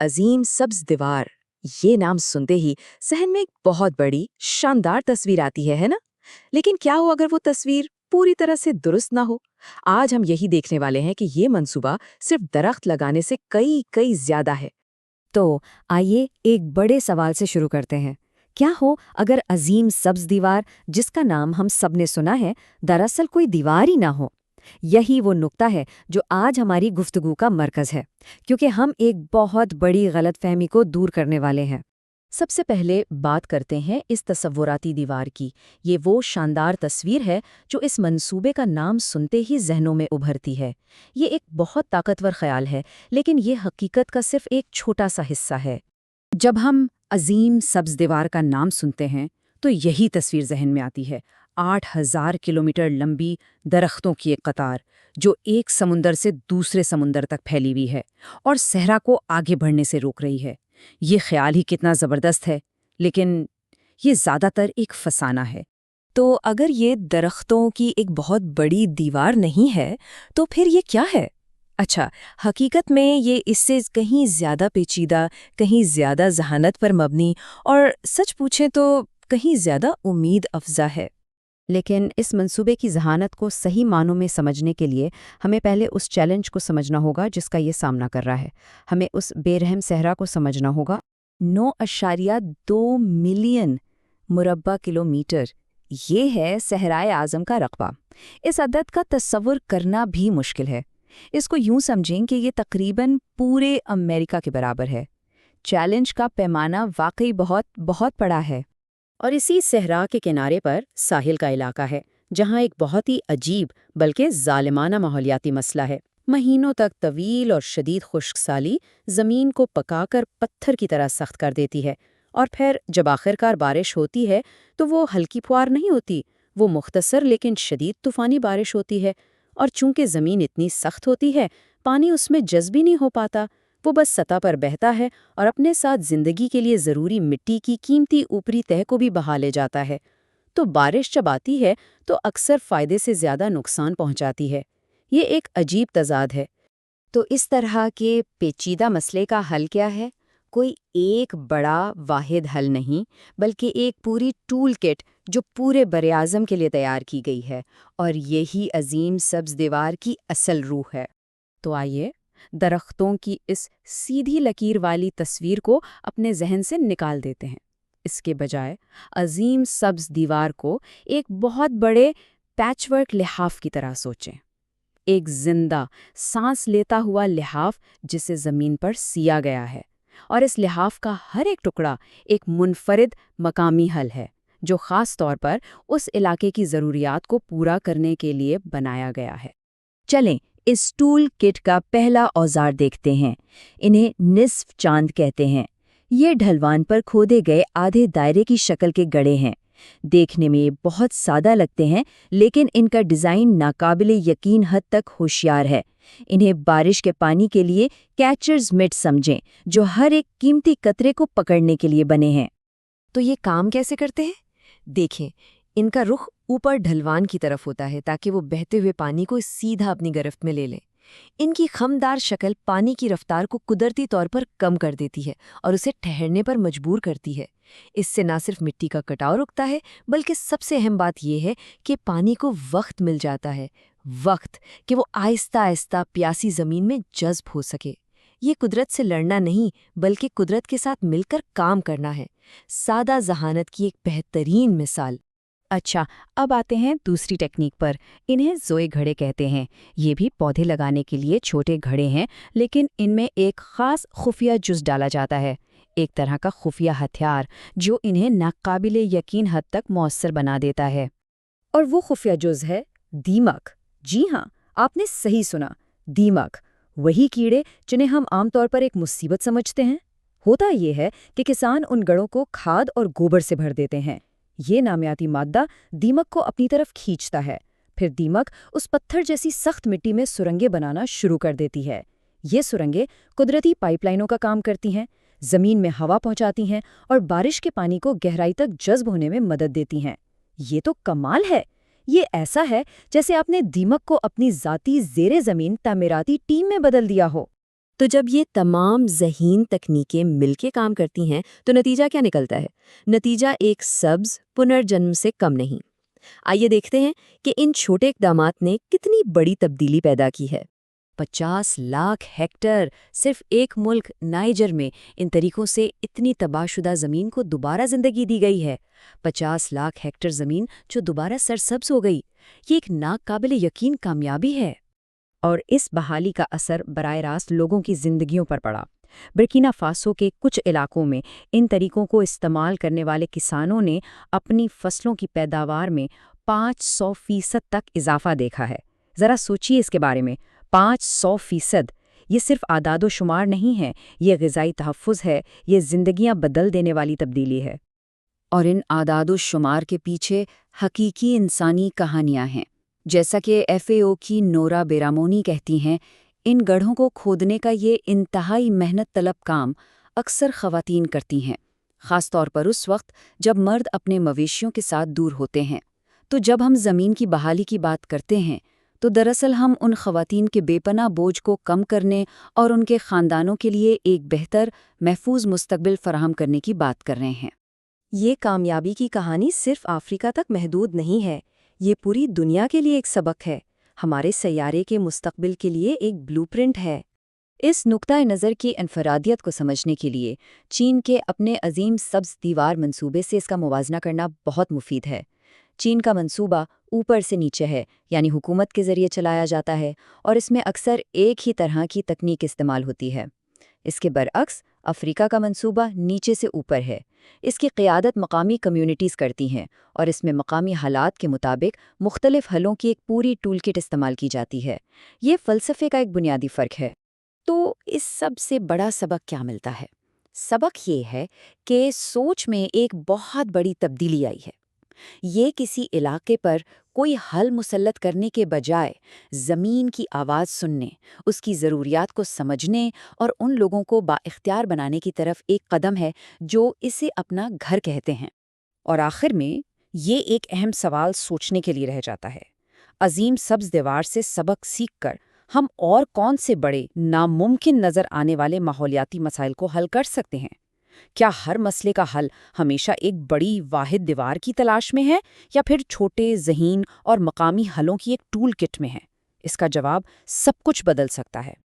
عظیم سبز دیوار، یہ نام سنتے ہی ذہن میں ایک بہت بڑی شاندار تصویر آتی ہے نا؟ لیکن کیا ہو اگر وہ تصویر پوری طرح سے درست نہ ہو؟ آج ہم یہی دیکھنے والے ہیں کہ یہ منصوبہ صرف درخت لگانے سے کئی زیادہ ہے۔ تو آئیے ایک بڑے سوال سے شروع کرتے ہیں۔ کیا ہو اگر عظیم سبز دیوار، جس کا نام ہم سب نے سنا ہے، دراصل کوئی دیوار ہی نہ ہو؟ یہی وہ نقطہ ہے جو آج ہماری گفتگو کا مرکز ہے، کیونکہ ہم ایک بہت بڑی غلط فہمی کو دور کرنے والے ہیں۔ سب سے پہلے بات کرتے ہیں اس تصوراتی دیوار کی۔ یہ وہ شاندار تصویر ہے جو اس منصوبے کا نام سنتے ہی ذہنوں میں ابھرتی ہے۔ یہ ایک بہت طاقتور خیال ہے، لیکن یہ حقیقت کا صرف ایک چھوٹا سا حصہ ہے۔ جب ہم عظیم سبز دیوار کا نام سنتے ہیں تو یہی تصویر ذہن میں آتی ہے، 8,000 کلومیٹر لمبی درختوں کی ایک قطار جو ایک سمندر سے دوسرے سمندر تک پھیلی ہوئی ہے اور صحرا کو آگے بڑھنے سے روک رہی ہے۔ یہ خیال ہی کتنا زبردست ہے، لیکن یہ زیادہ تر ایک فسانہ ہے۔ تو اگر یہ درختوں کی ایک بہت بڑی دیوار نہیں ہے تو پھر یہ کیا ہے؟ اچھا، حقیقت میں یہ اس سے کہیں زیادہ پیچیدہ، کہیں زیادہ ذہانت پر مبنی اور سچ پوچھیں تو کہیں زیادہ امید افزا ہے۔ لیکن اس منصوبے کی ذہانت کو صحیح معنوں میں سمجھنے کے لیے ہمیں پہلے اس چیلنج کو سمجھنا ہوگا جس کا یہ سامنا کر رہا ہے۔ ہمیں اس بے رحم صحرا کو سمجھنا ہوگا۔ 9.2 ملین مربع کلومیٹر، یہ ہے صحرائے اعظم کا رقبہ۔ اس عدد کا تصور کرنا بھی مشکل ہے۔ اس کو یوں سمجھیں کہ یہ تقریباً پورے امریکہ کے برابر ہے۔ چیلنج کا پیمانہ واقعی بہت بڑا ہے۔ اور اسی صحرا کے کنارے پر ساحل کا علاقہ ہے، جہاں ایک بہت ہی عجیب بلکہ ظالمانہ ماحولیاتی مسئلہ ہے۔ مہینوں تک طویل اور شدید خشک سالی زمین کو پکا کر پتھر کی طرح سخت کر دیتی ہے، اور پھر جب آخرکار بارش ہوتی ہے تو وہ ہلکی پھوار نہیں ہوتی، وہ مختصر لیکن شدید طوفانی بارش ہوتی ہے۔ اور چونکہ زمین اتنی سخت ہوتی ہے، پانی اس میں جذب ہی نہیں ہو پاتا، وہ بس سطح پر بہتا ہے اور اپنے ساتھ زندگی کے لیے ضروری مٹی کی قیمتی اوپری تہہ کو بھی بہا لے جاتا ہے۔ تو بارش جب آتی ہے تو اکثر فائدے سے زیادہ نقصان پہنچاتی ہے۔ یہ ایک عجیب تضاد ہے۔ تو اس طرح کے پیچیدہ مسئلے کا حل کیا ہے؟ کوئی ایک بڑا واحد حل نہیں، بلکہ ایک پوری ٹول کٹ جو پورے براعظم کے لیے تیار کی گئی ہے، اور یہی عظیم سبز دیوار کی اصل روح ہے۔ تو آئیے درختوں کی اس سیدھی لکیر والی تصویر کو اپنے ذہن سے نکال دیتے ہیں۔ اس کے بجائے عظیم سبز دیوار کو ایک بہت بڑے پیچ ورک لحاف کی طرح سوچیں، ایک زندہ سانس لیتا ہوا لحاف جسے زمین پر سیا گیا ہے، اور اس لحاف کا ہر ایک ٹکڑا ایک منفرد مقامی حل ہے جو خاص طور پر اس علاقے کی ضروریات کو پورا کرنے کے لیے بنایا گیا ہے۔ چلیں اس ٹول کٹ کا پہلا اوزار دیکھتے ہیں۔ انہیں نصف چاند کہتے ہیں۔ یہ ڈھلوان پر کھودے گئے آدھے دائرے کی شکل کے گڑھے ہیں۔ دیکھنے میں بہت سادہ لگتے ہیں، لیکن ان کا ڈیزائن ناقابل یقین حد تک ہوشیار ہے۔ انہیں بارش کے پانی کے لیے کیچرز مٹ سمجھیں، جو ہر ایک قیمتی قطرے کو پکڑنے کے لیے بنے ہیں۔ تو یہ کام کیسے کرتے ہیں؟ دیکھیں، ان کا رخ اوپر ڈھلوان کی طرف ہوتا ہے تاکہ وہ بہتے ہوئے پانی کو سیدھا اپنی گرفت میں لے لیں۔ ان کی خمدار شکل پانی کی رفتار کو قدرتی طور پر کم کر دیتی ہے اور اسے ٹھہرنے پر مجبور کرتی ہے۔ اس سے نہ صرف مٹی کا کٹاؤ رکتا ہے، بلکہ سب سے اہم بات یہ ہے کہ پانی کو وقت مل جاتا ہے، وقت کہ وہ آہستہ آہستہ پیاسی زمین میں جذب ہو سکے۔ یہ قدرت سے لڑنا نہیں، بلکہ قدرت کے ساتھ مل کر کام کرنا ہے۔ سادہ ذہانت کی ایک بہترین مثال۔ اچھا، اب آتے ہیں دوسری ٹیکنیک پر۔ انہیں زوئے گھڑے کہتے ہیں۔ یہ بھی پودے لگانے کے لیے چھوٹے گھڑے ہیں، لیکن ان میں ایک خاص خفیہ جز ڈالا جاتا ہے، ایک طرح کا خفیہ ہتھیار جو انہیں ناقابل یقین حد تک مؤثر بنا دیتا ہے۔ اور وہ خفیہ جز ہے دیمک۔ جی ہاں، آپ نے صحیح سنا، دیمک، وہی کیڑے جنہیں ہم عام طور پر ایک مصیبت سمجھتے ہیں۔ ہوتا یہ ہے کہ کسان ان گڑوں کو کھاد اور گوبر سے بھر دیتے ہیں۔ یہ نامیاتی مادہ دیمک کو اپنی طرف کھینچتا ہے، پھر دیمک اس پتھر جیسی سخت مٹی میں سرنگیں بنانا شروع کر دیتی ہے۔ یہ سرنگیں قدرتی پائپ لائنوں کا کام کرتی ہیں، زمین میں ہوا پہنچاتی ہیں اور بارش کے پانی کو گہرائی تک جذب ہونے میں مدد دیتی ہیں۔ یہ تو کمال ہے! یہ ایسا ہے جیسے آپ نے دیمک کو اپنی ذاتی زیر زمین تعمیراتی ٹیم میں بدل دیا ہو۔ تو جب یہ تمام ذہین تکنیکیں مل کے کام کرتی ہیں تو نتیجہ کیا نکلتا ہے؟ نتیجہ ایک سبز پنرجنم سے کم نہیں۔ آئیے دیکھتے ہیں کہ ان چھوٹے اقدامات نے کتنی بڑی تبدیلی پیدا کی ہے۔ 50 لاکھ ہیکٹر صرف ایک ملک نائجر میں ان طریقوں سے اتنی تباہ شدہ زمین کو دوبارہ زندگی دی گئی ہے۔ 50 لاکھ ہیکٹر زمین جو دوبارہ سرسبز ہو گئی، یہ ایک ناقابل یقین کامیابی ہے۔ اور اس بحالی کا اثر براہ راست لوگوں کی زندگیوں پر پڑا۔ برکینا فاسو کے کچھ علاقوں میں ان طریقوں کو استعمال کرنے والے کسانوں نے اپنی فصلوں کی پیداوار میں 500% تک اضافہ دیکھا ہے۔ ذرا سوچیے اس کے بارے میں، 500%! یہ صرف اعداد و شمار نہیں ہے، یہ غذائی تحفظ ہے، یہ زندگیاں بدل دینے والی تبدیلی ہے۔ اور ان اعداد و شمار کے پیچھے حقیقی انسانی کہانیاں ہیں۔ جیسا کہ FAO کی نورا بیرامونی کہتی ہیں، ان گڑھوں کو کھودنے کا یہ انتہائی محنت طلب کام اکثر خواتین کرتی ہیں، خاص طور پر اس وقت جب مرد اپنے مویشیوں کے ساتھ دور ہوتے ہیں۔ تو جب ہم زمین کی بحالی کی بات کرتے ہیں تو دراصل ہم ان خواتین کے بے پناہ بوجھ کو کم کرنے اور ان کے خاندانوں کے لیے ایک بہتر، محفوظ مستقبل فراہم کرنے کی بات کر رہے ہیں۔ یہ کامیابی کی کہانی صرف افریقہ تک محدود نہیں ہے، یہ پوری دنیا کے لیے ایک سبق ہے، ہمارے سیارے کے مستقبل کے لیے ایک بلو پرنٹ ہے۔ اس نقطہ نظر کی انفرادیت کو سمجھنے کے لیے چین کے اپنے عظیم سبز دیوار منصوبے سے اس کا موازنہ کرنا بہت مفید ہے۔ چین کا منصوبہ اوپر سے نیچے ہے، یعنی حکومت کے ذریعے چلایا جاتا ہے، اور اس میں اکثر ایک ہی طرح کی تکنیک استعمال ہوتی ہے۔ اس کے برعکس افریقہ کا منصوبہ نیچے سے اوپر ہے۔ اس کی قیادت مقامی کمیونٹیز کرتی ہیں، اور اس میں مقامی حالات کے مطابق مختلف حلوں کی ایک پوری ٹول کٹ استعمال کی جاتی ہے۔ یہ فلسفے کا ایک بنیادی فرق ہے۔ تو اس سب سے بڑا سبق کیا ملتا ہے؟ سبق یہ ہے کہ سوچ میں ایک بہت بڑی تبدیلی آئی ہے۔ یہ کسی علاقے پر کوئی حل مسلط کرنے کے بجائے زمین کی آواز سننے، اس کی ضروریات کو سمجھنے اور ان لوگوں کو بااختیار بنانے کی طرف ایک قدم ہے جو اسے اپنا گھر کہتے ہیں۔ اور آخر میں یہ ایک اہم سوال سوچنے کے لیے رہ جاتا ہے۔ عظیم سبز دیوار سے سبق سیکھ کر ہم اور کون سے بڑے، ناممکن نظر آنے والے ماحولیاتی مسائل کو حل کر سکتے ہیں؟ کیا ہر مسئلے کا حل ہمیشہ ایک بڑی واحد دیوار کی تلاش میں ہے، یا پھر چھوٹے، ذہین اور مقامی حلوں کی ایک ٹول کٹ میں ہے؟ اس کا جواب سب کچھ بدل سکتا ہے۔